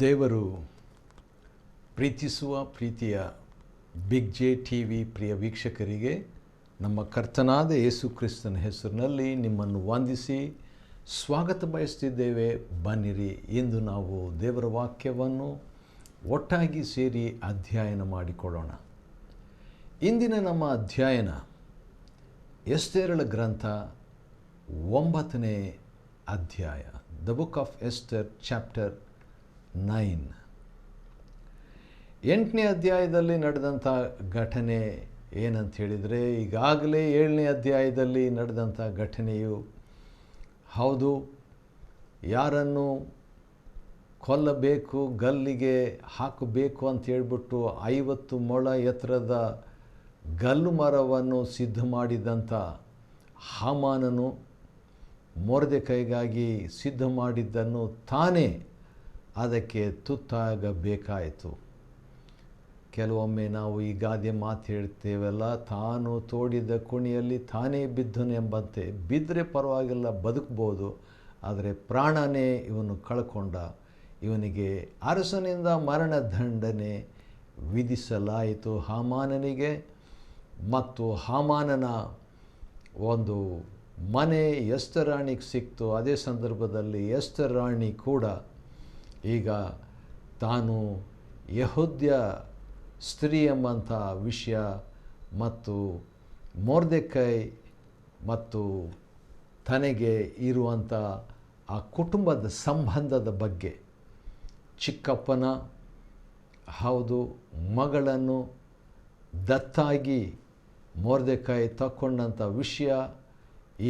ದೇವರು ಪ್ರೀತಿಸುವ ಪ್ರೀತಿಯ ಬಿಗ್ ಜೆ ಟಿ ವಿ ಪ್ರಿಯ ವೀಕ್ಷಕರಿಗೆ ನಮ್ಮ ಕರ್ತನಾದ ಯೇಸು ಕ್ರಿಸ್ತನ ಹೆಸರಿನಲ್ಲಿ ನಿಮ್ಮನ್ನು ವಂದಿಸಿ ಸ್ವಾಗತ ಬಯಸ್ತಿದ್ದೇವೆ. ಬನ್ನಿರಿ, ಇಂದು ನಾವು ದೇವರ ವಾಕ್ಯವನ್ನು ಒಟ್ಟಾಗಿ ಸೇರಿ ಅಧ್ಯಯನ ಮಾಡಿಕೊಳ್ಳೋಣ. ಇಂದಿನ ನಮ್ಮ ಅಧ್ಯಯನ ಎಸ್ತೇರಳ ಗ್ರಂಥ 9ನೇ ಅಧ್ಯಾಯ, the book of ester chapter 9. 8ನೇ ಅಧ್ಯಾಯದಲ್ಲಿ ನಡೆದಂಥ ಘಟನೆ ಏನಂತ ಹೇಳಿದರೆ, ಈಗಾಗಲೇ 7ನೇ ಅಧ್ಯಾಯದಲ್ಲಿ ನಡೆದಂಥ ಘಟನೆಯು ಹೌದು, ಯಾರನ್ನು ಕೊಲ್ಲಬೇಕು, ಗಲ್ಲಿಗೆ ಹಾಕಬೇಕು ಅಂತ ಹೇಳ್ಬಿಟ್ಟು 50 ಮೊಳ ಎತ್ತರದ ಗಲ್ಲು ಮರವನ್ನು ಸಿದ್ಧ ಮಾಡಿದಂಥ ಹಾಮಾನನು ಮೊರ್ದೆಕೈಗಾಗಿ ಸಿದ್ಧ ಮಾಡಿದ್ದನ್ನು ತಾನೇ ಅದಕ್ಕೆ ತುತ್ತಾಗಬೇಕಾಯಿತು. ಕೆಲವೊಮ್ಮೆ ನಾವು ಈ ಗಾದೆ ಮಾತು ಹೇಳ್ತೇವಲ್ಲ, ತಾನು ತೋಡಿದ ಕುಣಿಯಲ್ಲಿ ತಾನೇ ಬಿದ್ದನು ಎಂಬಂತೆ. ಬಿದ್ದರೆ ಪರವಾಗಿಲ್ಲ, ಬದುಕ್ಬೋದು, ಆದರೆ ಪ್ರಾಣನೇ ಇವನು ಕಳ್ಕೊಂಡ. ಇವನಿಗೆ ಅರಸನಿಂದ ಮರಣದಂಡನೆ ವಿಧಿಸಲಾಯಿತು ಹಾಮಾನನಿಗೆ. ಮತ್ತು ಹಾಮಾನನ ಒಂದು ಮನೆ ಎಸ್ತರ್ ರಾಣಿಗೆ ಸಿಕ್ತು. ಅದೇ ಸಂದರ್ಭದಲ್ಲಿ ಎಸ್ತರ್ ರಾಣಿ ಕೂಡ ಈಗ ತಾನು ಯೆಹೂದ್ಯ ಸ್ತ್ರೀ ಎಂಬಂಥ ವಿಷಯ ಮತ್ತು ಮೊರ್ದೆಕೈ ಮತ್ತು ತನಗೆ ಇರುವಂಥ ಆ ಕುಟುಂಬದ ಸಂಬಂಧದ ಬಗ್ಗೆ, ಚಿಕ್ಕಪ್ಪನ ಹೌದು ಮಗಳನ್ನು ದತ್ತಾಗಿ ಮೊರ್ದೆಕೈ ತಕ್ಕೊಂಡಂಥ ವಿಷಯ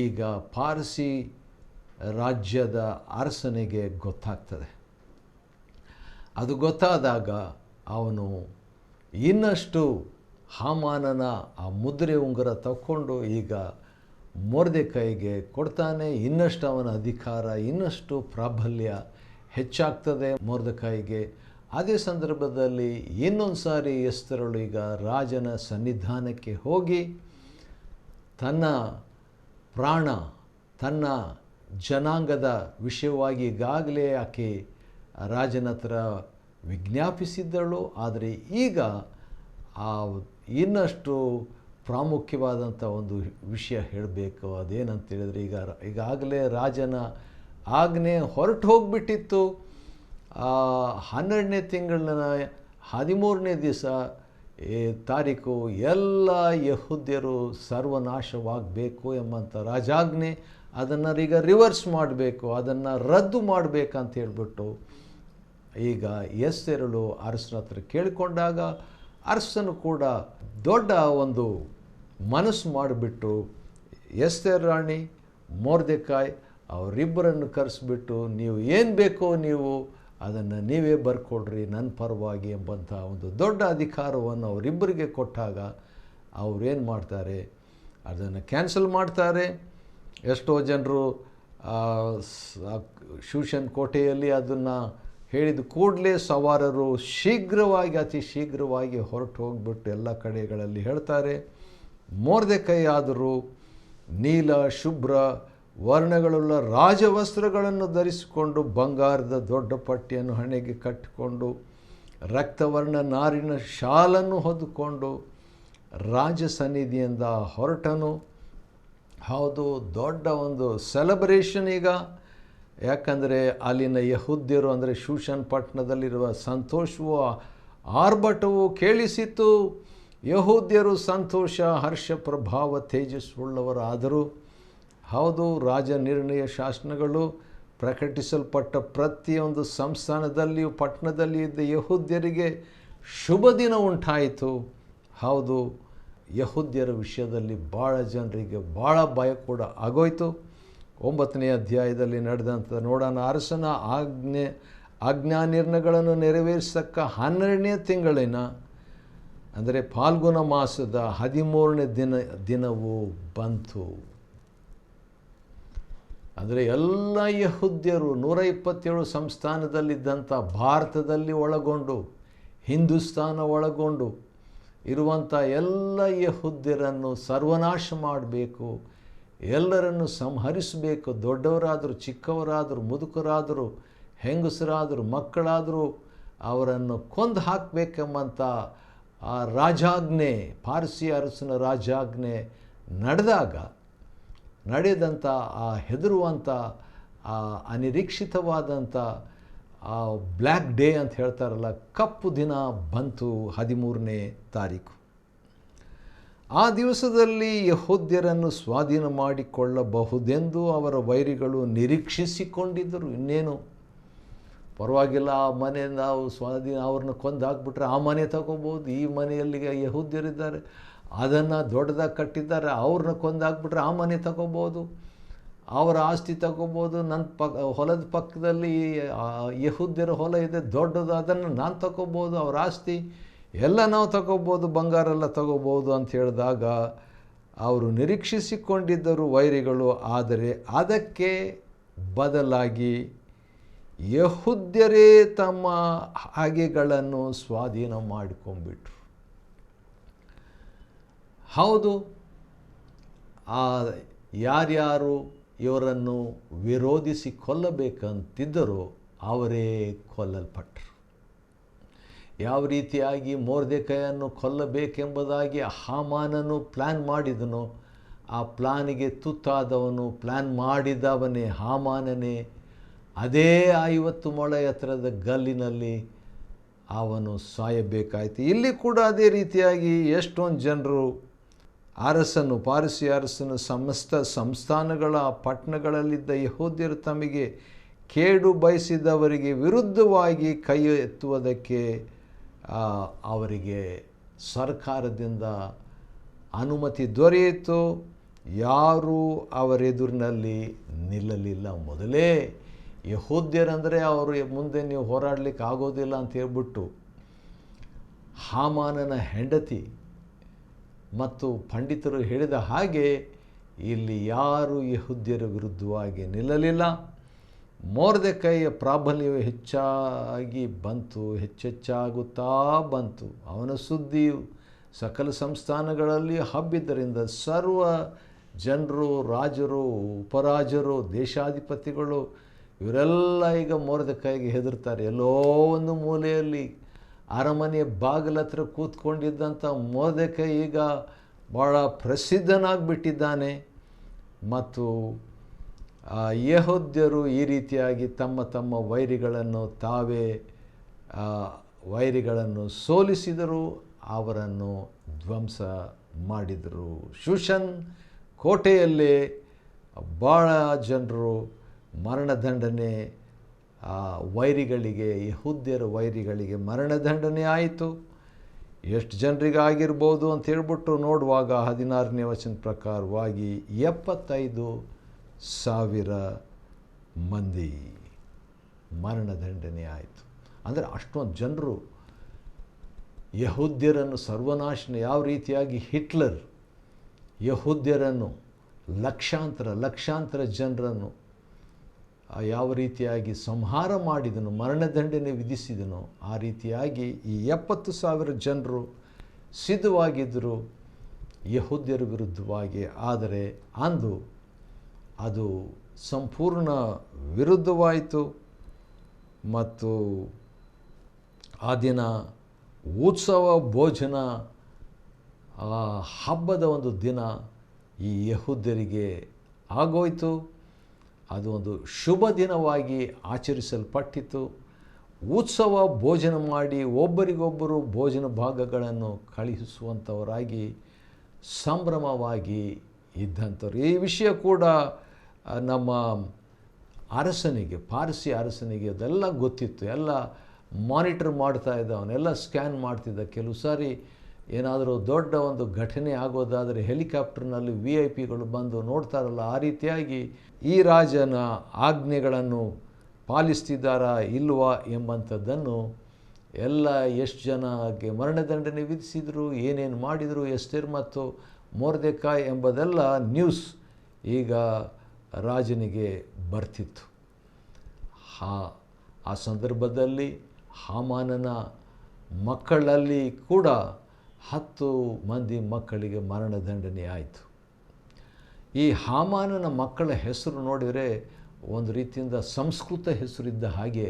ಈಗ ಪಾರಸಿ ರಾಜ್ಯದ ಅರಸನಿಗೆ ಗೊತ್ತಾಗ್ತದೆ. ಅದು ಗೊತ್ತಾದಾಗ ಅವನು ಇನ್ನಷ್ಟು ಹಾಮಾನನ ಆ ಮುದ್ರೆ ಉಂಗುರ ತಕ್ಕೊಂಡು ಈಗ ಮೊರ್ದೆಕೈಗೆ ಕೊಡ್ತಾನೆ. ಇನ್ನಷ್ಟು ಅವನ ಅಧಿಕಾರ, ಇನ್ನಷ್ಟು ಪ್ರಾಬಲ್ಯ ಹೆಚ್ಚಾಗ್ತದೆ ಮೊರ್ದೆಕೈಗೆ. ಅದೇ ಸಂದರ್ಭದಲ್ಲಿ ಇನ್ನೊಂದು ಸಾರಿ ಎಸ್ತರಳು ಈಗ ರಾಜನ ಸನ್ನಿಧಾನಕ್ಕೆ ಹೋಗಿ ತನ್ನ ಪ್ರಾಣ, ತನ್ನ ಜನಾಂಗದ ವಿಷಯವಾಗಿ ಈಗಾಗಲೇ ಆಕೆ ರಾಜನ ಹತ್ರ ವಿಜ್ಞಾಪಿಸಿದ್ದಳು. ಆದರೆ ಈಗ ಆ ಇನ್ನಷ್ಟು ಪ್ರಾಮುಖ್ಯವಾದಂಥ ಒಂದು ವಿಷಯ ಹೇಳಬೇಕು. ಅದೇನಂತ ಹೇಳಿದರೆ, ಈಗಾಗಲೇ ರಾಜನ ಆಜ್ಞೆ ಹೊರಟು ಹೋಗಿಬಿಟ್ಟಿತ್ತು. 12ನೇ ತಿಂಗಳಿನ 13ನೇ ದಿವಸ ತಾರೀಕು ಎಲ್ಲ ಯೆಹೂದ್ಯರು ಸರ್ವನಾಶವಾಗಬೇಕು ಎಂಬಂಥ ರಾಜಾಜ್ಞೆ. ಅದನ್ನು ಈಗ ರಿವರ್ಸ್ ಮಾಡಬೇಕು, ಅದನ್ನು ರದ್ದು ಮಾಡಬೇಕಂತ ಹೇಳ್ಬಿಟ್ಟು ಈಗ ಎಸ್ತೇರಳು ಅರಸನ ಹತ್ರ ಕೇಳಿಕೊಂಡಾಗ ಅರಸನು ಕೂಡ ದೊಡ್ಡ ಒಂದು ಮನಸ್ಸು ಮಾಡಿಬಿಟ್ಟು ಎಸ್ತೇರ್ ರಾಣಿ, ಮೊರ್ದೆಕೈ ಅವರಿಬ್ಬರನ್ನು ಕರೆಸಿಬಿಟ್ಟು, ನೀವು ಏನು ಬೇಕೋ ನೀವು ಅದನ್ನು ನೀವೇ ಬರ್ಕೊಡ್ರಿ ನನ್ನ ಪರವಾಗಿ ಎಂಬಂಥ ಒಂದು ದೊಡ್ಡ ಅಧಿಕಾರವನ್ನು ಅವರಿಬ್ಬರಿಗೆ ಕೊಟ್ಟಾಗ ಅವರೇನು ಮಾಡ್ತಾರೆ, ಅದನ್ನು ಕ್ಯಾನ್ಸಲ್ ಮಾಡ್ತಾರೆ. ಎಷ್ಟೋ ಜನರು ಶೂಷನ್ ಕೋಟೆಯಲ್ಲಿ ಅದನ್ನು ಹೇಳಿದ ಕೂಡಲೇ ಸವಾರರು ಶೀಘ್ರವಾಗಿ, ಅತಿ ಶೀಘ್ರವಾಗಿ ಹೊರಟು ಹೋಗಿಬಿಟ್ಟು ಎಲ್ಲ ಕಡೆಗಳಲ್ಲಿ ಹೇಳ್ತಾರೆ. ಮೊರ್ದೆಕೈ ಆದರೂ ನೀಲ ಶುಭ್ರ ವರ್ಣಗಳುಳ್ಳ ರಾಜವಸ್ತ್ರಗಳನ್ನು ಧರಿಸಿಕೊಂಡು, ಬಂಗಾರದ ದೊಡ್ಡ ಪಟ್ಟಿಯನ್ನು ಹಣೆಗೆ ಕಟ್ಟಿಕೊಂಡು, ರಕ್ತವರ್ಣ ನಾರಿನ ಶಾಲನ್ನು ಹೊದ್ದುಕೊಂಡು ರಾಜ ಸನ್ನಿಧಿಯಿಂದ ಹೊರಟನು. ಹೌದು, ದೊಡ್ಡ ಒಂದು ಸೆಲೆಬ್ರೇಷನ್ ಈಗ. ಯಾಕಂದರೆ ಅಲ್ಲಿನ ಯೆಹೂದ್ಯರು, ಅಂದರೆ ಶೂಷನ್ ಪಟ್ಟಣದಲ್ಲಿರುವ ಸಂತೋಷವೂ ಆರ್ಭಟವೂ ಕೇಳಿಸಿತು. ಯೆಹೂದ್ಯರು ಸಂತೋಷ, ಹರ್ಷ, ಪ್ರಭಾವ, ತೇಜಸ್ಸುಳ್ಳವರಾದರು. ಹೌದು, ರಾಜ ನಿರ್ಣಯ ಶಾಸನಗಳು ಪ್ರಕಟಿಸಲ್ಪಟ್ಟ ಪ್ರತಿಯೊಂದು ಸಂಸ್ಥಾನದಲ್ಲಿಯೂ ಪಟ್ಟಣದಲ್ಲಿ ಇದ್ದ ಯೆಹೂದ್ಯರಿಗೆ ಶುಭ ದಿನ ಉಂಟಾಯಿತು. ಹೌದು, ಯೆಹೂದ್ಯರ ವಿಷಯದಲ್ಲಿ ಭಾಳ ಜನರಿಗೆ ಭಾಳ ಭಯ ಕೂಡ ಆಗೋಯ್ತು. 9ನೇ ಅಧ್ಯಾಯದಲ್ಲಿ ನಡೆದಂಥ ನೋಡೋಣ. ಅರಸನ ಆಜ್ಞಾ ನಿರ್ಣಯಗಳನ್ನು ನೆರವೇರಿಸಕ್ಕ 12ನೇ ತಿಂಗಳಿನ, ಅಂದರೆ ಫಾಲ್ಗುಣ ಮಾಸದ 13ನೇ ದಿನವೂ ಬಂತು. ಅಂದರೆ ಎಲ್ಲ ಯೆಹೂದ್ಯರು 127 ಸಂಸ್ಥಾನದಲ್ಲಿದ್ದಂಥ ಭಾರತದಲ್ಲಿ ಒಳಗೊಂಡು, ಹಿಂದೂಸ್ತಾನ ಒಳಗೊಂಡು ಇರುವಂಥ ಎಲ್ಲ ಯೆಹೂದ್ಯರನ್ನು ಸರ್ವನಾಶ ಮಾಡಬೇಕು, ಎಲ್ಲರನ್ನು ಸಂಹರಿಸಬೇಕು. ದೊಡ್ಡವರಾದರೂ, ಚಿಕ್ಕವರಾದರೂ, ಮುದುಕರಾದರೂ, ಹೆಂಗಸರಾದರೂ ಮಕ್ಕಳಾದರೂ ಅವರನ್ನು ಕೊಂದು ಹಾಕಬೇಕೆಂಬಂಥ ಆ ರಾಜಾಜ್ಞೆ, ಪಾರಸಿ ಅರಸನ ರಾಜಾಜ್ಞೆ ನಡೆದಂಥ ಆ ಹೆದರುವಂಥ ಆ ಅನಿರೀಕ್ಷಿತವಾದಂಥ ಆ ಬ್ಲ್ಯಾಕ್ ಡೇ ಅಂತ ಹೇಳ್ತಾರಲ್ಲ, ಕಪ್ಪು ದಿನ ಬಂತು 13ನೇ ತಾರೀಕು. ಆ ದಿವಸದಲ್ಲಿ ಯೆಹೂದ್ಯರನ್ನು ಸ್ವಾಧೀನ ಮಾಡಿಕೊಳ್ಳಬಹುದೆಂದು ಅವರ ವೈರಿಗಳು ನಿರೀಕ್ಷಿಸಿಕೊಂಡಿದ್ದರು. ಇನ್ನೇನು ಪರವಾಗಿಲ್ಲ, ಆ ಮನೆ ನಾವು ಅವ್ರನ್ನ ಕೊಂದು ಹಾಕ್ಬಿಟ್ರೆ ಆ ಮನೆ ತಗೋಬೋದು, ಈ ಮನೆಯಲ್ಲಿ ಯೆಹೂದ್ಯರಿದ್ದಾರೆ ಅದನ್ನು ದೊಡ್ಡದಾಗಿ ಕಟ್ಟಿದ್ದಾರೆ, ಅವ್ರನ್ನ ಕೊಂದು ಹಾಕ್ಬಿಟ್ರೆ ಆ ಮನೆ ತಗೋಬೋದು, ಅವರ ಆಸ್ತಿ ತಗೋಬೋದು, ನನ್ನ ಹೊಲದ ಪಕ್ಕದಲ್ಲಿ ಯೆಹೂದ್ಯರ ಹೊಲ ಇದೆ ದೊಡ್ಡದು, ಅದನ್ನು ನಾನು ತಗೋಬೋದು, ಅವರ ಆಸ್ತಿ ಎಲ್ಲ ನಾವು ತಗೋಬೋದು, ಬಂಗಾರ ಎಲ್ಲ ತಗೋಬೋದು ಅಂತ ಹೇಳಿದಾಗ ಅವರು ನಿರೀಕ್ಷಿಸಿಕೊಂಡಿದ್ದರು ವೈರಿಗಳು. ಆದರೆ ಅದಕ್ಕೆ ಬದಲಾಗಿ ಯೆಹೂದ್ಯರೇ ತಮ್ಮ ಹಾಗೆಗಳನ್ನು ಸ್ವಾಧೀನ ಮಾಡಿಕೊಂಡ್ಬಿಟ್ರು. ಹೌದು, ಯಾರ್ಯಾರು ಇವರನ್ನು ವಿರೋಧಿಸಿ ಕೊಲ್ಲಬೇಕಂತಿದ್ದರೋ ಅವರೇ ಕೊಲ್ಲಲ್ಪಟ್ಟರು. ಯಾವ ರೀತಿಯಾಗಿ ಮೊರ್ದೆಕೈಯನ್ನು ಕೊಲ್ಲಬೇಕೆಂಬುದಾಗಿ ಹಾಮಾನನು ಪ್ಲ್ಯಾನ್ ಮಾಡಿದನೋ, ಆ ಪ್ಲಾನಿಗೆ ತುತ್ತಾದವನು, ಪ್ಲ್ಯಾನ್ ಮಾಡಿದವನೇ ಹಾಮಾನನೇ. ಅದೇ 50 ಮೊಳ ಎತ್ತರದ ಗಲ್ಲಿನಲ್ಲಿ ಅವನು ಸಾಯಬೇಕಾಯಿತು. ಇಲ್ಲಿ ಕೂಡ ಅದೇ ರೀತಿಯಾಗಿ ಎಷ್ಟೊಂದು ಜನರು ಪಾರಸಿ ಅರಸನ ಸಮಸ್ತ ಸಂಸ್ಥಾನಗಳ ಪಟ್ಟಣಗಳಲ್ಲಿದ್ದ ಯೆಹೂದ್ಯರು ತಮಗೆ ಕೇಡು ಬಯಸಿದವರಿಗೆ ವಿರುದ್ಧವಾಗಿ ಕೈ ಎತ್ತುವುದಕ್ಕೆ ಅವರಿಗೆ ಸರ್ಕಾರದಿಂದ ಅನುಮತಿ ದೊರೆಯಿತು. ಯಾರೂ ಅವರೆದುರಿನಲ್ಲಿ ನಿಲ್ಲಲಿಲ್ಲ. ಮೊದಲೇ ಯೆಹೂದ್ಯರಂದರೆ ಅವರು ಮುಂದೆ ನೀವು ಹೋರಾಡಲಿಕ್ಕೆ ಆಗೋದಿಲ್ಲ ಅಂತ ಹೇಳ್ಬಿಟ್ಟು ಹಾಮಾನನ ಹೆಂಡತಿ ಮತ್ತು ಪಂಡಿತರು ಹೇಳಿದ ಹಾಗೆ ಇಲ್ಲಿ ಯಾರೂ ಯೆಹೂದ್ಯರ ವಿರುದ್ಧವಾಗಿ ನಿಲ್ಲಲಿಲ್ಲ. ಮೊರ್ದೆಕೈಯ ಪ್ರಾಬಲ್ಯವು ಹೆಚ್ಚೆಚ್ಚಾಗುತ್ತಾ ಬಂತು. ಅವನ ಸುದ್ದಿಯು ಸಕಲ ಸಂಸ್ಥಾನಗಳಲ್ಲಿ ಹಬ್ಬಿದ್ದರಿಂದ ಸರ್ವ ಜನರು, ರಾಜರು, ಉಪರಾಜರು, ದೇಶಾಧಿಪತಿಗಳು ಇವರೆಲ್ಲ ಈಗ ಮೊರ್ದೆಕೈಗೆ ಹೆದರ್ತಾರೆ. ಎಲ್ಲೋ ಒಂದು ಮೂಲೆಯಲ್ಲಿ ಅರಮನೆಯ ಬಾಗಿಲ ಹತ್ರ ಕೂತ್ಕೊಂಡಿದ್ದಂಥ ಮೊರ್ದೆಕೈ ಈಗ ಭಾಳ ಪ್ರಸಿದ್ಧನಾಗಿಬಿಟ್ಟಿದ್ದಾನೆ. ಮತ್ತು ಯೆಹೂದ್ಯರು ಈ ರೀತಿಯಾಗಿ ತಮ್ಮ ವೈರಿಗಳನ್ನು ಸೋಲಿಸಿದರು, ಅವರನ್ನು ಧ್ವಂಸ ಮಾಡಿದರು. ಶೂಷನ್ ಕೋಟೆಯಲ್ಲೇ ಭಾಳ ಜನರು ಮರಣದಂಡನೆ ಯೆಹೂದ್ಯರ ವೈರಿಗಳಿಗೆ ಮರಣದಂಡನೆ ಆಯಿತು. ಎಷ್ಟು ಜನರಿಗೆ ಆಗಿರ್ಬೋದು ಅಂತ ಹೇಳ್ಬಿಟ್ಟು ನೋಡುವಾಗ 16ನೇ ವಚನ ಪ್ರಕಾರವಾಗಿ 75,000 ಮಂದಿ ಮರಣದಂಡನೆ ಆಯಿತು. ಅಂದರೆ ಅಷ್ಟೊಂದು ಜನರು ಯೆಹೂದ್ಯರನ್ನು ಸರ್ವನಾಶನ, ಯಾವ ರೀತಿಯಾಗಿ ಹಿಟ್ಲರ್ ಯೆಹೂದ್ಯರನ್ನು ಲಕ್ಷಾಂತರ ಜನರನ್ನು ಯಾವ ರೀತಿಯಾಗಿ ಸಂಹಾರ ಮಾಡಿದನು, ಮರಣದಂಡನೆ ವಿಧಿಸಿದನು, ಆ ರೀತಿಯಾಗಿ ಈ 70,000 ಜನರು ಸಿದ್ಧವಾಗಿದ್ದರು ಯೆಹೂದ್ಯರ ವಿರುದ್ಧವಾಗಿ. ಆದರೆ ಅಂದು ಅದು ಸಂಪೂರ್ಣ ವಿರುದ್ಧವಾಯಿತು. ಮತ್ತು ಆ ದಿನ ಉತ್ಸವ ಭೋಜನ ಹಬ್ಬದ ಒಂದು ದಿನ ಈ ಯೆಹೂದ್ಯರಿಗೆ ಆಗೋಯ್ತು. ಅದು ಒಂದು ಶುಭ ದಿನವಾಗಿ ಆಚರಿಸಲ್ಪಟ್ಟಿತು. ಉತ್ಸವ ಭೋಜನ ಮಾಡಿ ಒಬ್ಬರಿಗೊಬ್ಬರು ಭೋಜನ ಭಾಗಗಳನ್ನು ಕಳುಹಿಸುವಂಥವರಾಗಿ ಸಂಭ್ರಮವಾಗಿ ಇದ್ದಂಥವ್ರು. ಈ ವಿಷಯ ಕೂಡ ನಮ್ಮ ಪಾರಸಿ ಅರಸನಿಗೆ ಅದೆಲ್ಲ ಗೊತ್ತಿತ್ತು. ಎಲ್ಲ ಮಾನಿಟರ್ ಮಾಡ್ತಾ ಇದ್ದ, ಅವನ್ನೆಲ್ಲ ಸ್ಕ್ಯಾನ್ ಮಾಡ್ತಿದ್ದ. ಕೆಲವು ಸಾರಿ ಏನಾದರೂ ದೊಡ್ಡ ಒಂದು ಘಟನೆ ಆಗೋದಾದರೆ ಹೆಲಿಕಾಪ್ಟರ್ನಲ್ಲಿ VIP ಬಂದು ನೋಡ್ತಾರಲ್ಲ, ಆ ರೀತಿಯಾಗಿ ಈ ರಾಜನ ಆಜ್ಞೆಗಳನ್ನು ಪಾಲಿಸ್ತಿದ್ದಾರಾ ಇಲ್ವಾ ಎಂಬಂಥದ್ದನ್ನು ಎಲ್ಲ ಎಷ್ಟು ಜನಕ್ಕೆ ಮರಣದಂಡನೆ ವಿಧಿಸಿದರು, ಏನೇನು ಮಾಡಿದರು, ಎಸ್ತೇರ್ ಮತ್ತು ಮೊರ್ದೆಕಾಯ್ ಎಂಬುದೆಲ್ಲ ನ್ಯೂಸ್ ಈಗ ರಾಜನಿಗೆ ಬರ್ತಿತ್ತು. ಆ ಸಂದರ್ಭದಲ್ಲಿ ಹಾಮಾನನ ಮಕ್ಕಳಲ್ಲಿ ಕೂಡ 10 ಮಂದಿ ಮಕ್ಕಳಿಗೆ ಮರಣದಂಡನೆ ಆಯಿತು. ಈ ಹಾಮಾನನ ಮಕ್ಕಳ ಹೆಸರು ನೋಡಿದರೆ ಒಂದು ರೀತಿಯಿಂದ ಸಂಸ್ಕೃತ ಹೆಸರಿದ್ದ ಹಾಗೆ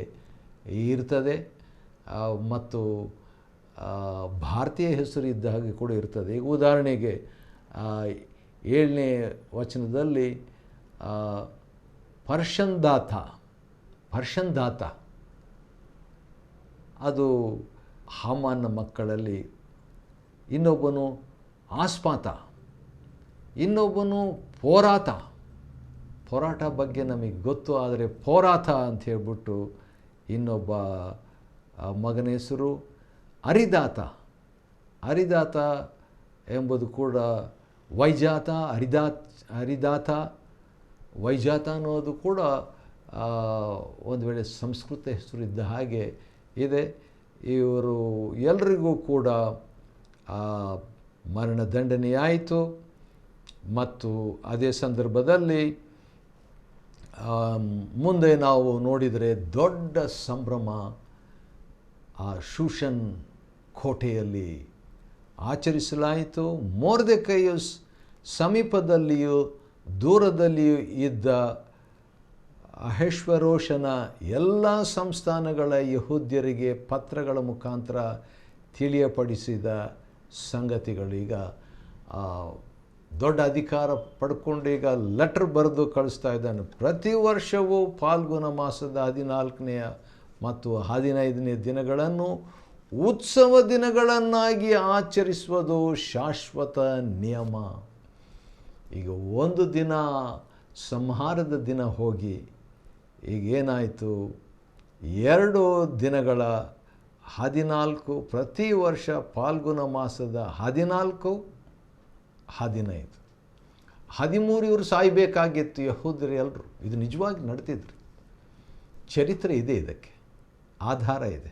ಇರ್ತದೆ, ಮತ್ತು ಭಾರತೀಯ ಹೆಸರು ಇದ್ದ ಹಾಗೆ ಕೂಡ ಇರ್ತದೆ. ಈಗ ಉದಾಹರಣೆಗೆ 7ನೇ ವಚನದಲ್ಲಿ ಪರ್ಷಂದಾತ ಅದು ಹಾಮಾನ ಮಕ್ಕಳಲ್ಲಿ, ಇನ್ನೊಬ್ಬನು ಆಸ್ಪಾತ, ಇನ್ನೊಬ್ಬನು ಪೋರಾಟ ಬಗ್ಗೆ ನಮಗೆ ಗೊತ್ತು, ಆದರೆ ಪೋರಾತ ಅಂತ ಹೇಳ್ಬಿಟ್ಟು ಇನ್ನೊಬ್ಬ ಮಗನ ಹೆಸರು ಅರಿದಾತ ಎಂಬುದು ಕೂಡ ವೈಜಾತ ಅನ್ನೋದು ಕೂಡ ಒಂದು ವೇಳೆ ಸಂಸ್ಕೃತ ಹೆಸರು ಇದ್ದ ಹಾಗೆ ಇದೆ. ಇವರು ಎಲ್ರಿಗೂ ಕೂಡ ಮರಣದಂಡನೆಯಾಯಿತು. ಮತ್ತು ಅದೇ ಸಂದರ್ಭದಲ್ಲಿ ಮುಂದೆ ನಾವು ನೋಡಿದರೆ ದೊಡ್ಡ ಸಂಭ್ರಮ ಆ ಶೂಷನ್ ಕೋಟೆಯಲ್ಲಿ ಆಚರಿಸಲಾಯಿತು. ಮೊರ್ದೆಕೈಯು ಸಮೀಪದಲ್ಲಿಯೂ ದೂರದಲ್ಲಿಯೂ ಇದ್ದ ಅಹಷ್ವೇರೋಷನ ಎಲ್ಲ ಸಂಸ್ಥಾನಗಳ ಯಹೂದ್ಯರಿಗೆ ಪತ್ರಗಳ ಮುಖಾಂತರ ತಿಳಿಯಪಡಿಸಿದ ಸಂಗತಿಗಳು. ಈಗ ದೊಡ್ಡ ಅಧಿಕಾರ ಪಡ್ಕೊಂಡು ಈಗ ಲೆಟರ್ ಬರೆದು ಕಳಿಸ್ತಾ ಇದ್ದಾನೆ. ಪ್ರತಿ ವರ್ಷವೂ ಫಾಲ್ಗುಣ ಮಾಸದ 14ನೇ ಮತ್ತು 15ನೇ ದಿನಗಳನ್ನು ಉತ್ಸವ ದಿನಗಳನ್ನಾಗಿ ಆಚರಿಸುವುದು ಶಾಶ್ವತ ನಿಯಮ. ಈಗ ಒಂದು ದಿನ ಸಂಹಾರದ ದಿನ ಹೋಗಿ ಈಗೇನಾಯಿತು, 2 ದಿನಗಳ 14, ಪ್ರತಿ ವರ್ಷ ಫಾಲ್ಗುಣ ಮಾಸದ 14, 15, 13 ಇವರು ಸಾಯಬೇಕಾಗಿತ್ತು ಯಹೂದ್ಯರು ಎಲ್ಲರೂ. ಇದು ನಿಜವಾಗಿ ನಡೆದಿದ್ರು. ಚರಿತ್ರೆ ಇದೆ, ಇದಕ್ಕೆ ಆಧಾರ ಇದೆ.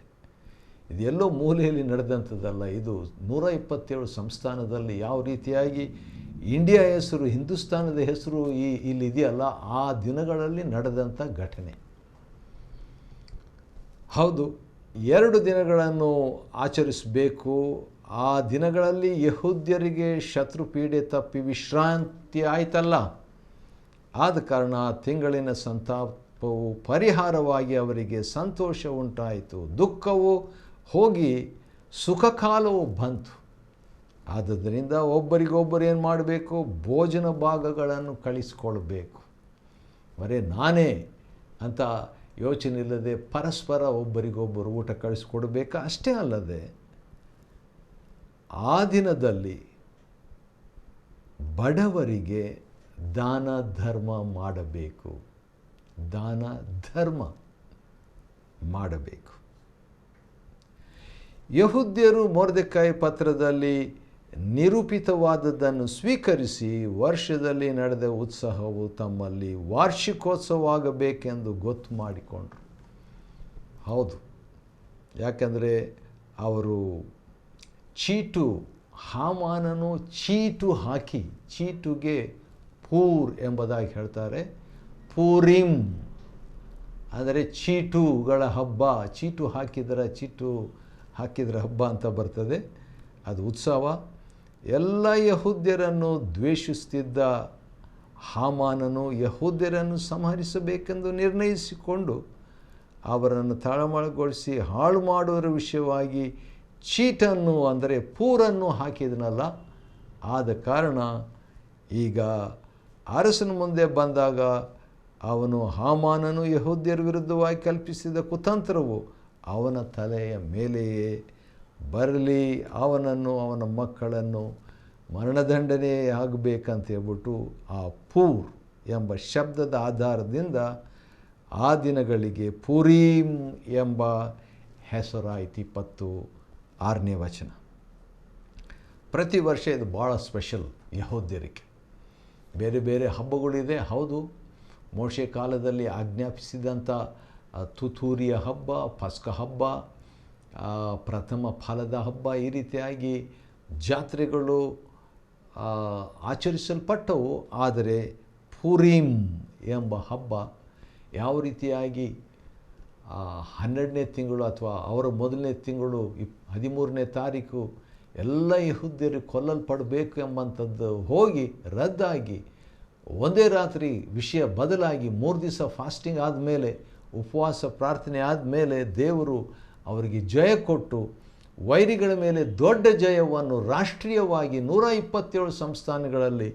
ಇದೆಲ್ಲೋ ಮೂಲೆಯಲ್ಲಿ ನಡೆದಂಥದ್ದಲ್ಲ. ಇದು 127 ಸಂಸ್ಥಾನದಲ್ಲಿ ಯಾವ ರೀತಿಯಾಗಿ ಇಂಡಿಯಾ ಹೆಸರು, ಹಿಂದೂಸ್ತಾನದ ಹೆಸರು ಇಲ್ಲಿದೆಯಲ್ಲ, ಆ ದಿನಗಳಲ್ಲಿ ನಡೆದಂಥ ಘಟನೆ. ಹೌದು, 2 ದಿನಗಳನ್ನು ಆಚರಿಸಬೇಕು. ಆ ದಿನಗಳಲ್ಲಿ ಯಹೂದ್ಯರಿಗೆ ಶತ್ರುಪೀಡೆ ತಪ್ಪಿ ವಿಶ್ರಾಂತಿ ಆಯ್ತಲ್ಲ, ಆದ ಕಾರಣ ತಿಂಗಳಿನ ಸಂತಾಪವು ಪರಿಹಾರವಾಗಿ ಅವರಿಗೆ ಸಂತೋಷ ಉಂಟಾಯಿತು. ದುಃಖವು ಹೋಗಿ ಸುಖಕಾಲವು ಬಂತು. ಆದ್ದರಿಂದ ಒಬ್ಬರಿಗೊಬ್ಬರು ಏನು ಮಾಡಬೇಕು, ಭೋಜನ ಭಾಗಗಳನ್ನು ಕಳಿಸ್ಕೊಳ್ಬೇಕು. ಬರೀ ನಾನೇ ಅಂತ ಯೋಚನೆ ಇಲ್ಲದೆ ಪರಸ್ಪರ ಒಬ್ಬರಿಗೊಬ್ಬರು ಊಟ ಕಳಿಸ್ಕೊಡ್ಬೇಕು. ಅಷ್ಟೇ ಅಲ್ಲದೆ ಆ ದಿನದಲ್ಲಿ ಬಡವರಿಗೆ ದಾನ ಧರ್ಮ ಮಾಡಬೇಕು. ಯಹೂದ್ಯರು ಮೊರ್ದೆಕೈ ಪತ್ರದಲ್ಲಿ ನಿರೂಪಿತವಾದದ್ದನ್ನು ಸ್ವೀಕರಿಸಿ ವರ್ಷದಲ್ಲಿ ನಡೆದ ಉತ್ಸವವು ತಮ್ಮಲ್ಲಿ ವಾರ್ಷಿಕೋತ್ಸವವಾಗಬೇಕೆಂದು ಗೊತ್ತು ಮಾಡಿಕೊಂಡರು. ಹೌದು, ಯಾಕೆಂದರೆ ಅವರು ಹಾಮಾನನು ಚೀಟು ಹಾಕಿ, ಚೀಟುಗೆ ಪೂರ್ ಎಂಬುದಾಗಿ ಹೇಳ್ತಾರೆ. ಪೂರಿಮ್ ಅಂದರೆ ಚೀಟುಗಳ ಹಬ್ಬ. ಚೀಟು ಹಾಕಿದರೆ ಹಬ್ಬ ಅಂತ ಬರ್ತದೆ. ಅದು ಉತ್ಸವ. ಎಲ್ಲ ಯಹೂದ್ಯರನ್ನು ದ್ವೇಷಿಸುತ್ತಿದ್ದ ಹಾಮಾನನು ಯಹೂದ್ಯರನ್ನು ಸಂಹರಿಸಬೇಕೆಂದು ನಿರ್ಣಯಿಸಿಕೊಂಡು ಅವರನ್ನು ತಳಮಳಗೊಳಿಸಿ ಹಾಳು ಮಾಡುವುದರ ವಿಷಯವಾಗಿ ಚೀಟನ್ನು ಅಂದರೆ ಪೂರನ್ನು ಹಾಕಿದನಲ್ಲ. ಆದ ಕಾರಣ ಈಗ ಅರಸನ ಮುಂದೆ ಬಂದಾಗ ಅವನು ಹಾಮಾನನು ಯಹೂದ್ಯರ ವಿರುದ್ಧವಾಗಿ ಕಲ್ಪಿಸಿದ ಕುತಂತ್ರವು ಅವನ ತಲೆಯ ಮೇಲೆಯೇ ಬರಲಿ, ಅವನನ್ನು ಅವನ ಮಕ್ಕಳನ್ನು ಮರಣದಂಡನೆ ಆಗಬೇಕಂತ ಹೇಳ್ಬಿಟ್ಟು ಆ ಪೂರ್ ಎಂಬ ಶಬ್ದದ ಆಧಾರದಿಂದ ಆ ದಿನಗಳಿಗೆ ಪೂರೀಮ್ ಎಂಬ ಹೆಸರಾಯಿತು. 26ನೇ ವಚನ. ಪ್ರತಿ ವರ್ಷ ಇದು ಭಾಳ ಸ್ಪೆಷಲ್ ಯಹೂದ್ಯರಿಗೆ. ಬೇರೆ ಬೇರೆ ಹಬ್ಬಗಳಿದೆ. ಹೌದು, ಮೋಶೆ ಕಾಲದಲ್ಲಿ ಆಜ್ಞಾಪಿಸಿದಂಥ ತುತೂರಿಯ ಹಬ್ಬ, ಪಸ್ಕ ಹಬ್ಬ, ಪ್ರಥಮ ಫಲದ ಹಬ್ಬ, ಈ ರೀತಿಯಾಗಿ ಜಾತ್ರೆಗಳು ಆಚರಿಸಲ್ಪಟ್ಟವು. ಆದರೆ ಪೂರೀಮ್ ಎಂಬ ಹಬ್ಬ ಯಾವ ರೀತಿಯಾಗಿ 12ನೇ ತಿಂಗಳು ಅಥವಾ ಅವರ ಮೊದಲನೇ ತಿಂಗಳು 13ನೇ ತಾರೀಕು ಎಲ್ಲ ಯಹೂದ್ಯರು ಕೊಲ್ಲಲ್ಪಡಬೇಕು ಎಂಬಂಥದ್ದು ಹೋಗಿ ರದ್ದಾಗಿ ಒಂದೇ ರಾತ್ರಿ ವಿಷಯ ಬದಲಾಗಿ 3 ದಿವಸ ಫಾಸ್ಟಿಂಗ್ ಆದಮೇಲೆ, ಉಪವಾಸ ಪ್ರಾರ್ಥನೆ ಆದಮೇಲೆ ದೇವರು ಅವರಿಗೆ ಜಯ ಕೊಟ್ಟು ವೈರಿಗಳ ಮೇಲೆ ದೊಡ್ಡ ಜಯವನ್ನು ರಾಷ್ಟ್ರೀಯವಾಗಿ 127 ಸಂಸ್ಥಾನಗಳಲ್ಲಿ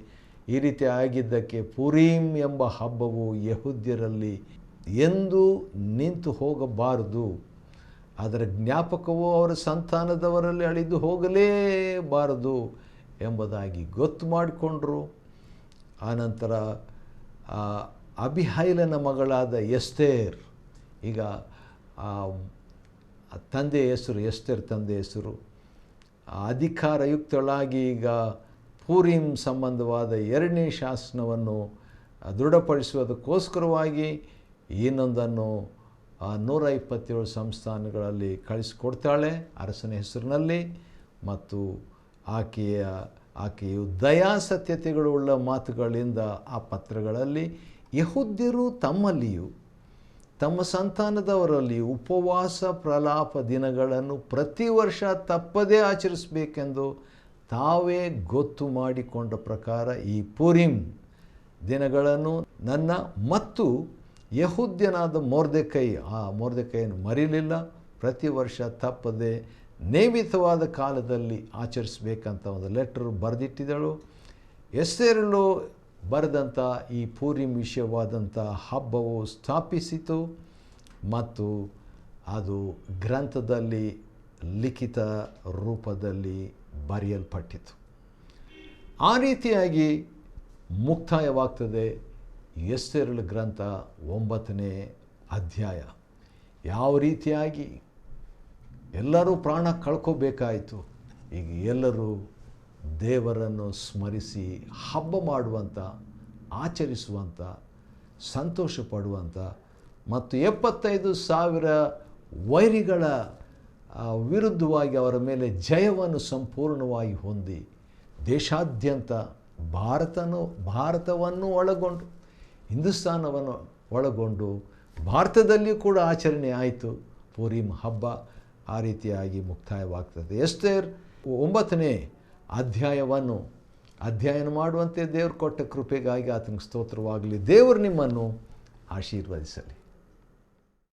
ಈ ರೀತಿ ಆಗಿದ್ದಕ್ಕೆ ಪೂರೀಮ್ ಎಂಬ ಹಬ್ಬವು ಯಹೂದ್ಯರಲ್ಲಿ ಎಂದೂ ನಿಂತು ಹೋಗಬಾರದು. ಅದರ ಜ್ಞಾಪಕವು ಅವರ ಸಂತಾನದವರಲ್ಲಿ ಅಳಿದು ಹೋಗಲೇಬಾರದು ಎಂಬುದಾಗಿ ಗೊತ್ತು ಮಾಡಿಕೊಂಡರು. ಆನಂತರ ಅಬಿಹೈಲನ ಮಗಳಾದ ಎಸ್ತೇರ್, ಈಗ ತಂದೆಯ ಹೆಸರು ಎಸ್ತೇರ್, ತಂದೆಯ ಹೆಸರು, ಅಧಿಕಾರಯುಕ್ತಳಾಗಿ ಈಗ ಪೂರೀಮ್ ಸಂಬಂಧವಾದ 2ನೇ ಶಾಸನವನ್ನು ದೃಢಪಡಿಸುವುದಕ್ಕೋಸ್ಕರವಾಗಿ ಇನ್ನೊಂದನ್ನು 127 ಸಂಸ್ಥಾನಗಳಲ್ಲಿ ಕಳಿಸಿಕೊಡ್ತಾಳೆ ಅರಸನ ಹೆಸರಿನಲ್ಲಿ. ಮತ್ತು ಆಕೆಯು ದಯಾಸತ್ಯತೆಗಳುಳ್ಳ ಮಾತುಗಳಿಂದ ಆ ಪತ್ರಗಳಲ್ಲಿ ಯಹೂದ್ಯರು ತಮ್ಮಲ್ಲಿಯೂ ತಮ್ಮ ಸಂತಾನದವರಲ್ಲಿ ಉಪವಾಸ ಪ್ರಲಾಪ ದಿನಗಳನ್ನು ಪ್ರತಿ ವರ್ಷ ತಪ್ಪದೇ ಆಚರಿಸಬೇಕೆಂದು ತಾವೇ ಗೊತ್ತು ಮಾಡಿಕೊಂಡ ಪ್ರಕಾರ ಈ ಪೂರೀಮ್ ದಿನಗಳನ್ನು ನನ್ನ ಮತ್ತು ಯಹೂದ್ಯನಾದ ಮೊರ್ದೆಕೈ, ಆ ಮೊರ್ದೆಕೈಯನ್ನು ಮರೀಲಿಲ್ಲ, ಪ್ರತಿ ವರ್ಷ ತಪ್ಪದೆ ನೇಮಿತವಾದ ಕಾಲದಲ್ಲಿ ಆಚರಿಸಬೇಕಂತ ಒಂದು ಲೆಟರ್ ಬರೆದಿಟ್ಟಿದ್ದಳು. ಎಸ್ತೇರಳು ಬರೆದಂಥ ಈ ಪೂರೀಮ್ ವಿಷಯವಾದಂಥ ಹಬ್ಬವು ಸ್ಥಾಪಿಸಿತು ಮತ್ತು ಅದು ಗ್ರಂಥದಲ್ಲಿ ಲಿಖಿತ ರೂಪದಲ್ಲಿ ಬರೆಯಲ್ಪಟ್ಟಿತು. ಆ ರೀತಿಯಾಗಿ ಮುಕ್ತಾಯವಾಗ್ತದೆ ಎಸ್ತೇರಳ ಗ್ರಂಥ 9ನೇ ಅಧ್ಯಾಯ. ಯಾವ ರೀತಿಯಾಗಿ ಎಲ್ಲರೂ ಪ್ರಾಣ ಕಳ್ಕೋಬೇಕಾಯಿತು, ಈಗ ಎಲ್ಲರೂ ದೇವರನ್ನು ಸ್ಮರಿಸಿ ಹಬ್ಬ ಮಾಡುವಂಥ, ಆಚರಿಸುವಂಥ, ಸಂತೋಷ ಪಡುವಂಥ ಮತ್ತು 75,000 ವೈರಿಗಳ ವಿರುದ್ಧವಾಗಿ ಅವರ ಮೇಲೆ ಜಯವನ್ನು ಸಂಪೂರ್ಣವಾಗಿ ಹೊಂದಿ ದೇಶಾದ್ಯಂತ ಭಾರತವನ್ನು ಒಳಗೊಂಡು ಹಿಂದೂಸ್ತಾನವನ್ನು ಒಳಗೊಂಡು ಭಾರತದಲ್ಲಿಯೂ ಕೂಡ ಆಚರಣೆ ಆಯಿತು ಪೂರೀಮ್ ಹಬ್ಬ. ಆ ರೀತಿಯಾಗಿ ಮುಕ್ತಾಯವಾಗ್ತದೆ. ಎಸ್ತೇರ್ 9ನೇ ಅಧ್ಯಾಯವನ್ನು ಅಧ್ಯಯನ ಮಾಡುವಂತೆ ದೇವರು ಕೊಟ್ಟ ಕೃಪೆಗಾಗಿ ಆತನಿಗೆ ಸ್ತೋತ್ರವಾಗಲಿ. ದೇವರು ನಿಮ್ಮನ್ನು ಆಶೀರ್ವದಿಸಲಿ.